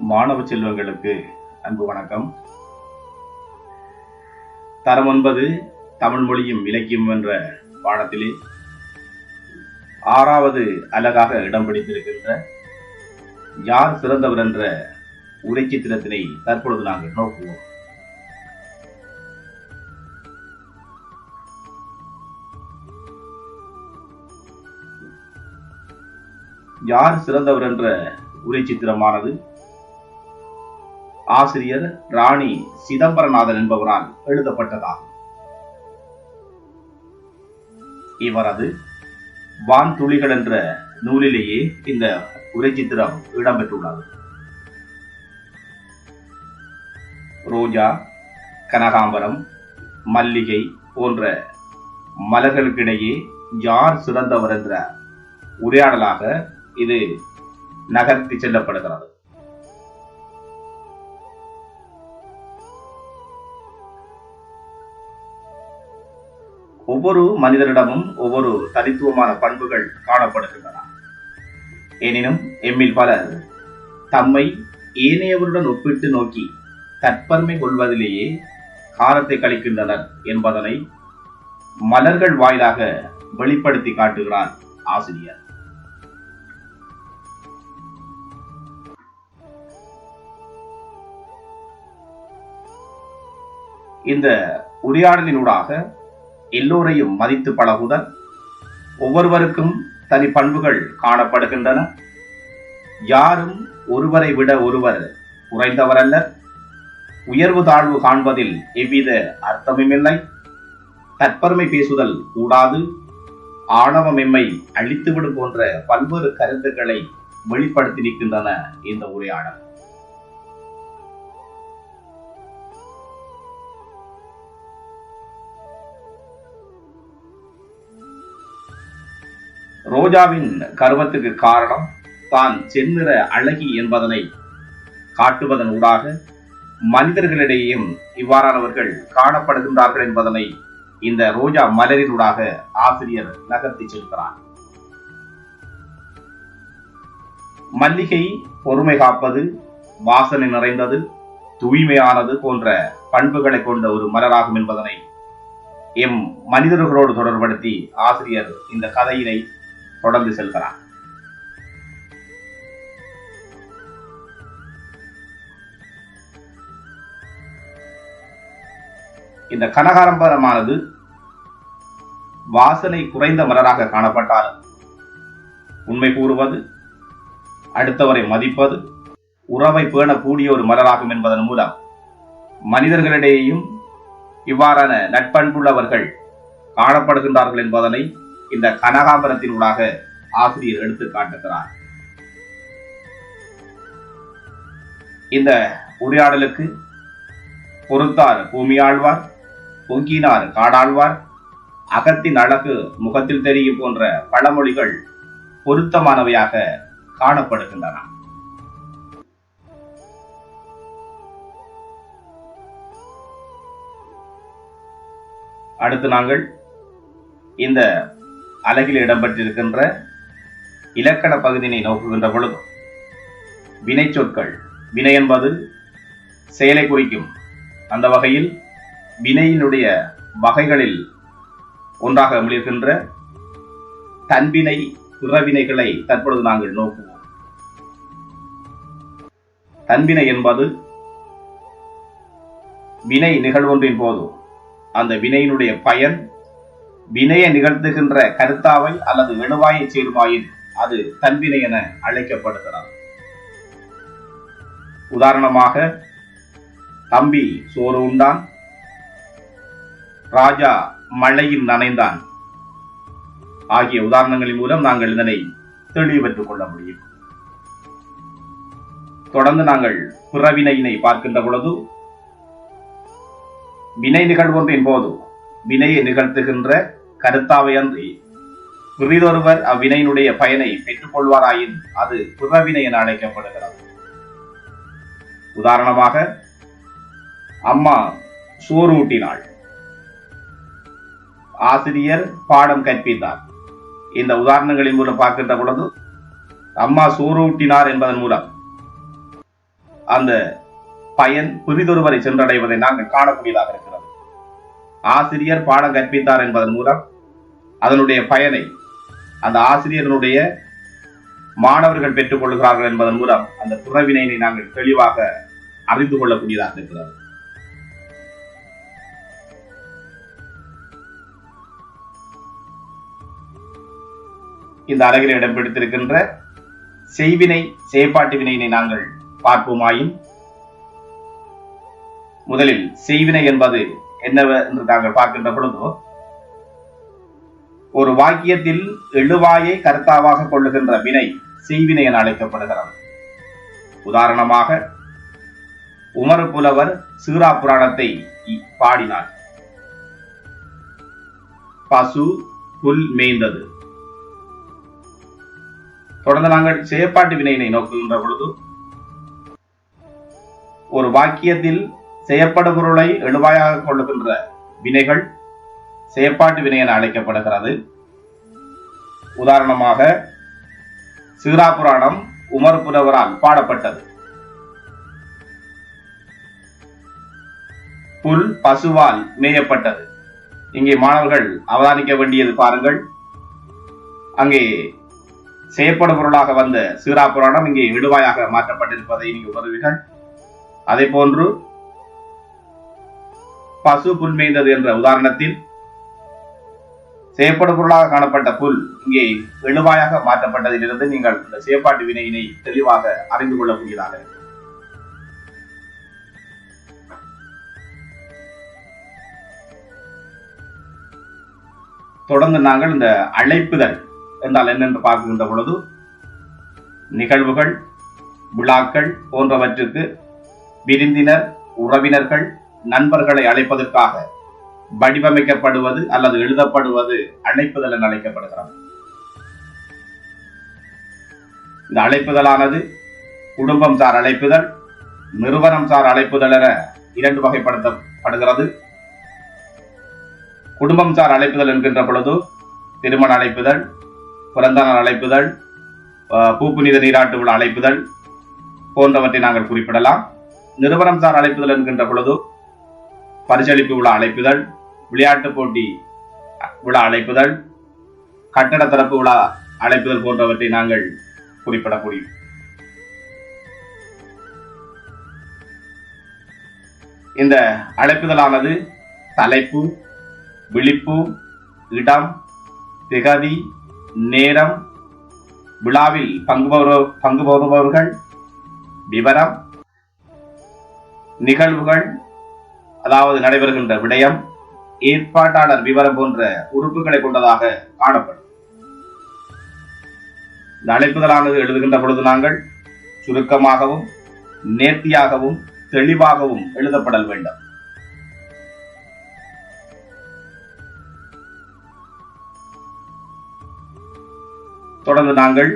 மாணவ செல்வங்களுக்கு அன்பு வணக்கம். தரம் 9 தமிழ் மொழியும் இலக்கியம் என்ற பாடத்திலே 6வது அலகாக இடம் பிடித்திருக்கின்ற யார் சிறந்தவர் என்ற உரைச்சித்திரத்தினை தற்பொழுது நாங்கள் நோக்குவோம். யார் சிறந்தவர் என்ற உரைச்சித்திரமானது ஆசிரியர் ராணி சிதம்பரநாதன் என்பவரால் எழுதப்பட்டதாகும். இவரது வான்துளிகள் என்ற நூலிலேயே இந்த உரைச்சித்திரம் இடம்பெற்றுள்ளது. ரோஜா, கனகாம்பரம், மல்லிகை போன்ற மலர்களுக்கிடையே யார் சிறந்தவர் என்ற உரையாடலாக இது நகர்த்தி செல்லப்படுகிறது. ஒவ்வொரு மனிதரிடமும் ஒவ்வொரு தனித்துவமான பண்புகள் காணப்படுகின்றன. எனினும் எம்மில் பலர் தம்மை ஏனையவருடன் ஒப்பிட்டு நோக்கி தற்பெருமை கொள்வதிலேயே காலத்தை கழிக்கின்றனர் என்பதனை மலர்கள் வாயிலாக வெளிப்படுத்தி காட்டுகிறார் ஆசிரியர். இந்த உரையாடலினூடாக எல்லோரையும் மதித்து பழகுதல், ஒவ்வொருவருக்கும் தனி பண்புகள் காணப்படுகின்றன. யாரும் ஒருவரை விட ஒருவர் குறைந்தவரல்ல. உயர்வு தாழ்வு காண்பதில் எவ்வித அர்த்தமுமில்லை. தற்பெருமை பேசுதல் கூடாது. ஆணவம் எம்மை அழித்துவிடும் போன்ற பல்வேறு கருத்துக்களை வெளிப்படுத்தி நிற்கின்றன இந்த உரையாடல். ரோஜாவின் கர்வத்துக்கு காரணம் தான் செந்நிற அழகி என்பதனை காட்டுவதன் ஊடாக மனிதர்களிடையேயும் இவ்வாறானவர்கள் காணப்படுகின்றார்கள் என்பதனை இந்த ரோஜா மலரினூடாக ஆசிரியர் நகர்த்தி செல்கிறார். மல்லிகை பொறுமை காப்பது, வாசனை நிறைந்தது, தூய்மையானது போன்ற பண்புகளை கொண்ட ஒரு மலராகும் என்பதனை எம் மனிதர்களோடு தொடர்படுத்தி ஆசிரியர் இந்த கதையினை தொடர்ந்து செல்கிறார். இந்த கனகாம்பரமானது வாசனை குறைந்த மலராக காணப்பட்டாலும் உண்மை கூறுவது, அடுத்தவரை மதிப்பது, உறவை பேணக்கூடிய ஒரு மலராகும் என்பதன் மூலம் மனிதர்களிடையேயும் இவ்வாறான நட்பண்புள்ளவர்கள் காணப்படுகின்றார்கள் என்பதனை இந்த கனகாம்பரத்தினூடாக ஆசிரியர் எடுத்து காட்டுகிறார். இந்த உரையாடலுக்கு பொறுத்தார் பூமியாழ்வார், பொங்கினார் காடாழ்வார், அகத்தின் அழகு முகத்தில் தெரியும் போன்ற பழமொழிகள் பொருத்தமானவையாக காணப்படுகின்றன. அடுத்து நாங்கள் இந்த அலகில் இடம்பெற்றிருக்கின்ற இலக்கண பகுதியினை நோக்குகின்ற பொழுது வினை சொற்கள், வினை என்பது செயலை குறிக்கும். அந்த வகையில் வினையினுடைய வகைகளில் ஒன்றாக விளங்குகின்ற தன்வினை, பிறவினைகளை தற்பொழுது நாங்கள் நோக்குவோம். தன்வினை என்பது வினை நிகழ்வொன்றின் போது அந்த வினையினுடைய பயன் வினையை நிகழ்த்துகின்ற கருத்தாவை அல்லது எழுவாயை சேருமாயின் அது தன்வினை என அழைக்கப்படுகிறது. உதாரணமாக, தம்பி சோறு உண்டான், ராஜா மழையில் நனைந்தான் ஆகிய உதாரணங்களின் மூலம் நாங்கள் இதனை தெளிவு பெற்றுக் கொள்ள முடியும். தொடர்ந்து நாங்கள் பிறவினையினை பார்க்கின்ற பொழுது வினை நிகழ்வொன்றின் போது வினையை நிகழ்த்துகின்ற கருத்தாவை அன்றி பிறிதொருவர் அவ்வினையினுடைய பயனை பெற்றுக் கொள்வாராயின் அது பிறவினை என அழைக்கப்படுகிறது. உதாரணமாக, அம்மா சோறு ஊட்டினாள், ஆசிரியர் பாடம் கற்பித்தார். இந்த உதாரணங்களின் மூலம் பார்க்கின்ற பொழுது அம்மா சோறு ஊட்டினார் என்பதன் மூலம் அந்த பயன் பிரிதொருவரை சென்றடைவதை நாங்கள் காணக்கூடியதாக இருக்கிறது. ஆசிரியர் பாடம் கற்பித்தார் என்பதன் மூலம் அதனுடைய பயனை அந்த ஆசிரியர்களுடைய மாணவர்கள் பெற்றுக் கொள்கிறார்கள் என்பதன் மூலம் அந்த துறவினையை நாங்கள் தெளிவாக அறிந்து கொள்ளக்கூடியதாக இருக்கிறது. இந்த அழகில் இடம் பிடித்திருக்கின்ற செய்வினை செயற்பாட்டு வினையினை நாங்கள் பார்ப்போமாயின், முதலில் செய்வினை என்பது என்னவென்று நாங்கள் பார்க்கின்ற பொழுதோ, ஒரு வாக்கியத்தில் எழுவாயை கர்த்தாவாக கொள்ளுகின்ற வினை செய்வினை என அழைக்கப்படுகிறது. உதாரணமாக, உமர் புலவர் சீரா புராணத்தை பாடினார். பசு புல் மேய்ந்தது. தொடர்ந்து நாங்கள் செயற்பாட்டு வினையினை நோக்குகின்ற பொழுது, ஒரு வாக்கியத்தில் செயற்படு பொருளை எழுவாயாக கொள்ளுகின்ற வினைகள் செயற்பாட்டு வினை என அழைக்கப்படுகிறது. உதாரணமாக, சீரா புராணம் உமர் புலவரால் பாடப்பட்டது. புல் பசுவால் மேயப்பட்டது. இங்கே மாணவர்கள் அவதானிக்க வேண்டியது பாருங்கள், அங்கே செயற்படு பொருளாக வந்த சீரா புராணம் இங்கே எழுவாயாக மாற்றப்பட்டிருப்பதை நீங்கள் உணர்வீர்கள். அதே போன்று பசு புல் மேய்ந்தது என்ற உதாரணத்தில் செயற்படு பொருளாக காணப்பட்ட புல் இங்கே எழுவாயாக மாற்றப்பட்டதிலிருந்து நீங்கள் இந்த செயற்பாட்டு வினையினை தெளிவாக அறிந்து கொள்ளக்கூடியதாக இருக்கும். தொடர்ந்து நாங்கள் இந்த அழைப்புதல் என்றால் என்னென்று பார்க்கின்ற பொழுது, நிகழ்வுகள், விழாக்கள் போன்றவற்றுக்கு விருந்தினர், உறவினர்கள், நண்பர்களை அழைப்பதற்காக வடிவமைக்கப்படுவது அல்லது எழுதப்படுவது அழைப்புதல் என அழைக்கப்படுகிறது. இந்த அழைப்புதலானது குடும்பம் சார் அழைப்புதல், நிறுவனம் சார் அழைப்புதல் என இரண்டு வகைப்படுத்தப்படுகிறது. குடும்பம் சார் அழைப்புதல் என்கின்ற பொழுது திருமண அழைப்புதல், பிறந்தநாள் அழைப்புதல், பூப்புனித நீராட்டு விழா அழைப்புதல் போன்றவற்றை நாங்கள் குறிப்பிடலாம். நிறுவனம் சார் அழைப்புதல் என்கின்ற பொழுது பரிசளிப்பு விழா அழைப்புதல், விளையாட்டு போட்டி விழா அழைப்புதல், கட்டட திறப்பு விழா அழைப்புதல் போன்றவற்றை நாங்கள் குறிப்பிட முடியும். இந்த அழைப்புதலானது தலைப்பு, விழிப்பு, இடம், திகதி, நேரம், விழாவில் பங்கு பெறுபவர்கள், விவரம், நிகழ்வுகள் அதாவது நடைபெறுகின்ற விடயம், ஏற்பாட்டாளர் விவரம் போன்ற உறுப்புகளை கொண்டதாக காணப்படும். இந்த அழைப்புதலானது எழுதுகின்ற பொழுது நாங்கள் சுருக்கமாகவும் நேர்த்தியாகவும் தெளிவாகவும் எழுதப்படல் வேண்டும். தொடர்ந்து நாங்கள்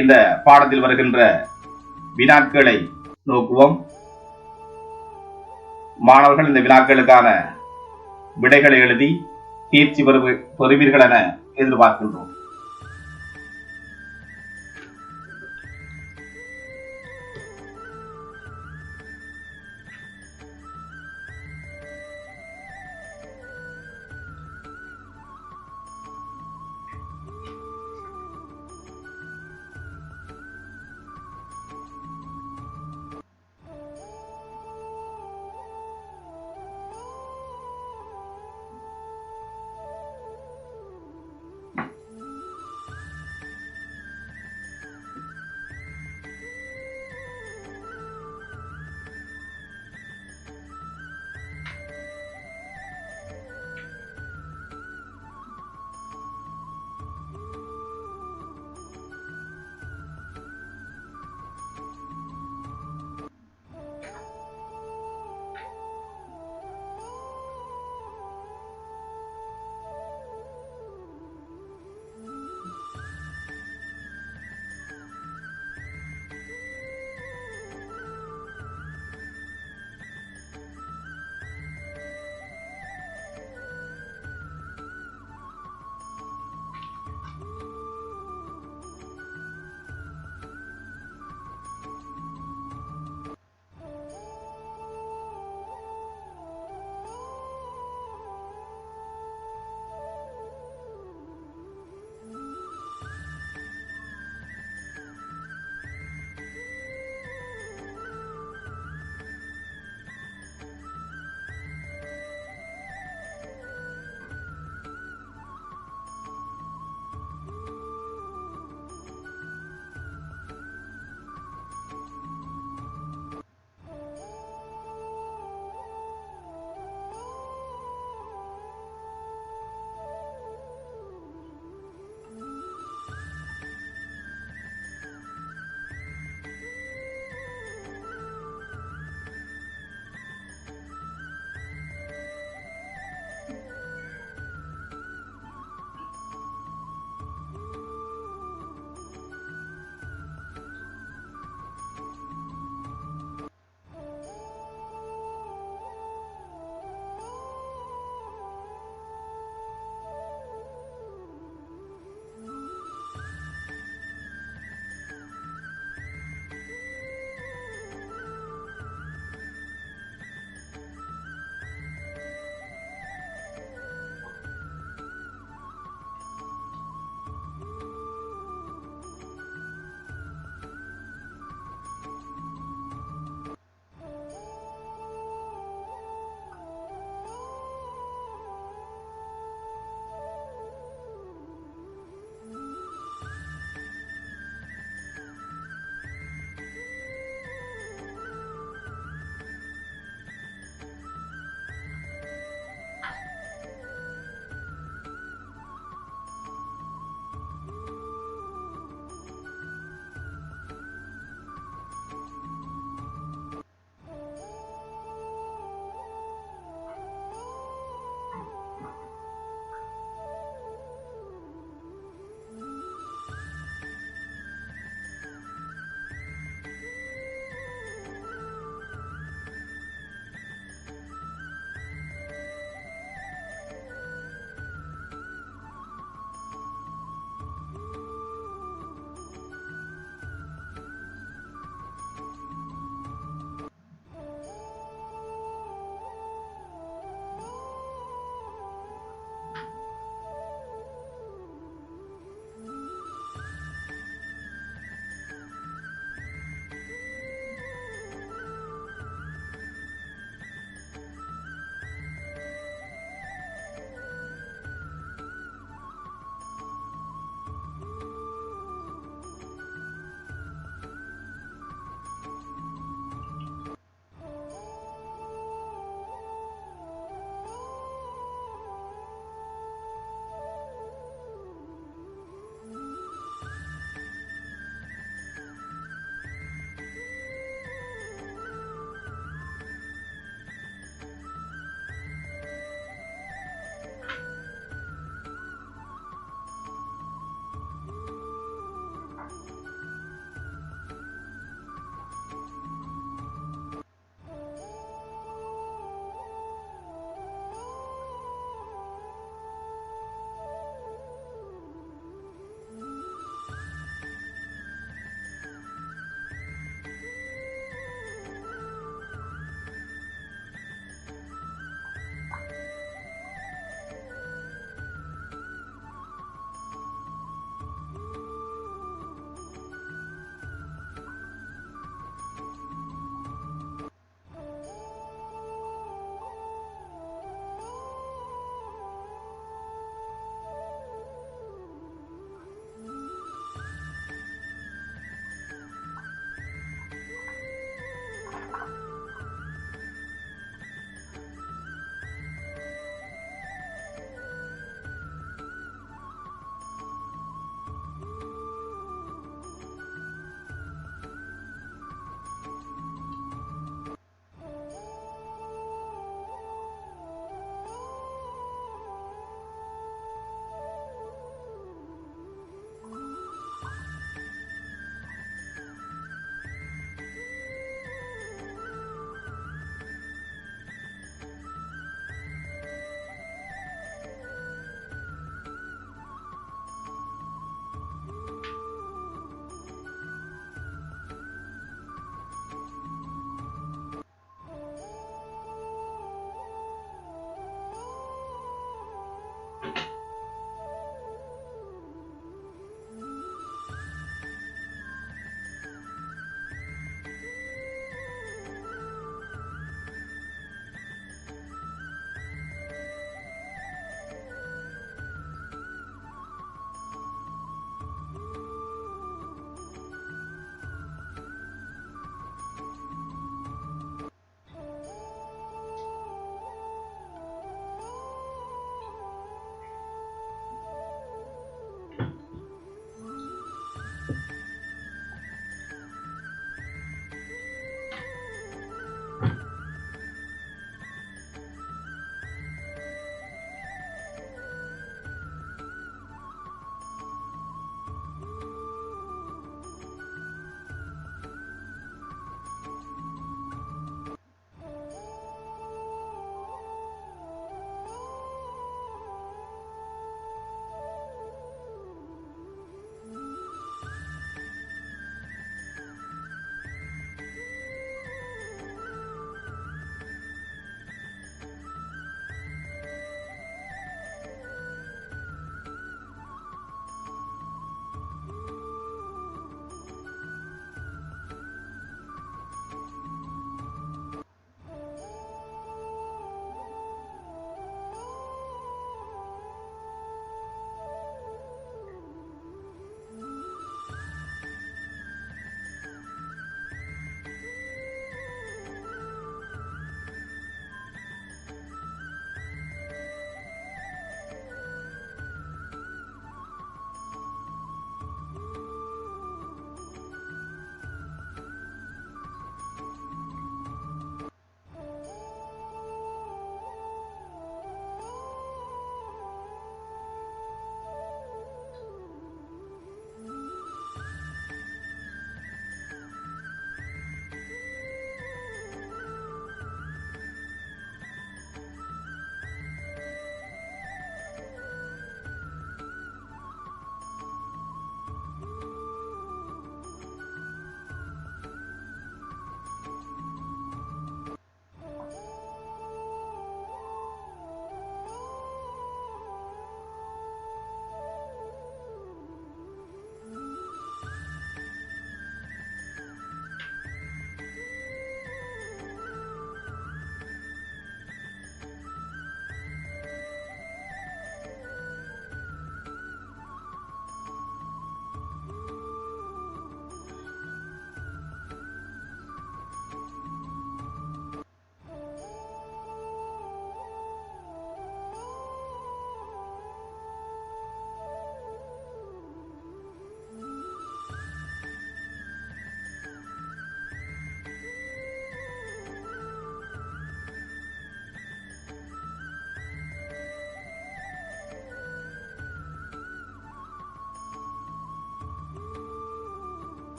இந்த பாடத்தில் வருகின்ற வினாக்களை நோக்குவோம். மாணவர்கள் இந்த வினாக்களுக்கான விடைகளை எழுதி தேர்ச்சி பெறுவீர்கள் என எதிர்பார்க்கின்றோம்.